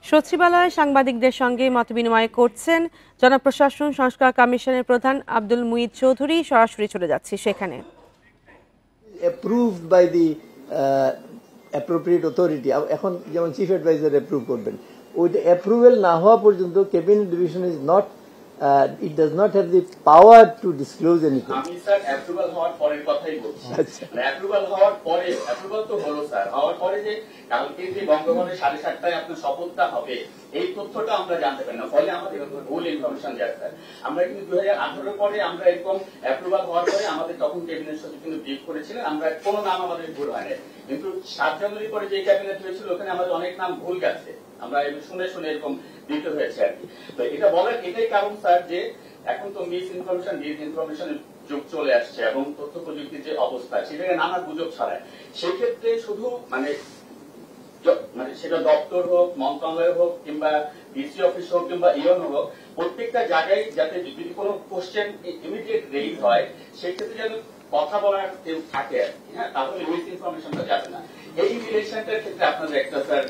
সচিবালয়ে সাংবাদিকদের সঙ্গে মতবিনিময় করছেন জনপ্রশাসন সংস্কার কমিশনের প্রধান আব্দুল মুঈদ চৌধুরী। সরাসরি চলে যাচ্ছি সেখানে। approved by the appropriate authority, এখন যেমন চিফ অ্যাডভাইজার অ্যাপ্রুভ করবেন, ওই অ্যাপ্রুভাল না হওয়া পর্যন্ত cabinet division is not, it does not have the power to disclose anything. আমি স্যার অ্যাপ্রুভাল হওয়ার পরের কথাই বলছি। মানে অ্যাপ্রুভাল হওয়ার পরে, অ্যাপ্রুভাল তো হলো স্যার, হওয়ার পরে যে কালকে যে বঙ্গভবনে 7:30টায় আপনার শপথটা হবে, এই তথ্যটা আমরা জানতে পারি না, ফলে আমাদের ভুল ইনফরমেশন যায় স্যার। আমরা কিন্তু 2018 পরে আমরা এরকম অ্যাপ্রুভাল হওয়ার পরে আমাদের তখন ক্যাবিনেট সচিব কিন্তু ব্রিফ করেছিলেন, আমরা কোনো নাম আমাদের ভুল হয় না, কিন্তু 7 জানুয়ারি পরে যে ক্যাবিনেট হয়েছিল ওখানে আমাদের অনেক নাম ভুল গেছে, আমরা শুনে শুনে এরকম দিতে হয়েছে আর কি। তো এটা বলার এটাই কারণ স্যার যে এখন তো মিস ইনফরমেশনের যুগ চলে আসছে এবং তথ্য প্রযুক্তির যে অবস্থা সেটাকে নানা গুজব ছড়ায়। সেই ক্ষেত্রে শুধু মানে সেটা দপ্তর হোক, মন্ত্রণালয় হোক, কিংবা ডিসি অফিস হোক, কিংবা ইউএন হোক, প্রত্যেকটা জায়গায় যাতে যদি কোনো কোশ্চেন ইমিডিয়েট রেইজ হয় সেক্ষেত্রে যেন কথা বলার কেউ থাকে আর কি, হ্যাঁ, তাহলে মিস ইনফরমেশনটা যাবে না। এই রিলেশনটার ক্ষেত্রে আপনাদের একটা স্যার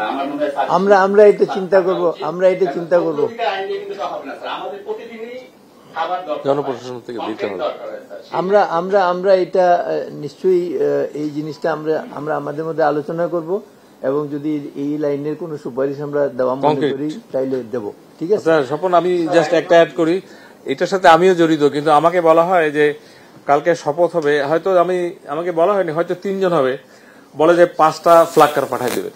আমার মনে হয় আমরা এটা চিন্তা করব, আমরা এটা চিন্তা করব। আইন দিয়ে কিন্তু হবে না স্যার, আমাদের প্রতিদিনই জনপ্রশাসন থেকে দিতে হবে। আমরা এটা নিশ্চয়ই এই জিনিসটা আমরা আমাদের মধ্যে আলোচনা করব এবং যদি এই লাইনের কোনো সুপারিশ আমরা দেওয়া মনে করি তাইলে দেব। ঠিক আছে স্বপন, আমি জাস্ট একটা অ্যাড করি, এটার সাথে আমিও জড়িত, কিন্তু আমাকে বলা হয় যে কালকে শপথ হবে, হয়তো আমাকে বলা হয়নি, হয়তো 3 জন হবে, বলে যে 5টা ফ্ল্যাগ কার্ড পাঠাই দেবে।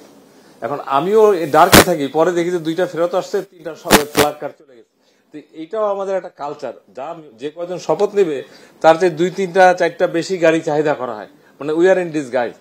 এখন আমিও ডার্কে থাকি, পরে দেখি যে 2টা ফেরত আসছে, 3টা ফ্ল্যাগ কার্ড চলে গেছে। তো এইটাও আমাদের একটা কালচার, যে কয়জন শপথ নেবে তার চেয়ে 2, 3টা, 4টা বেশি গাড়ি চাহিদা করা হয়, মানে উই আর ইন ডিসগাইজ।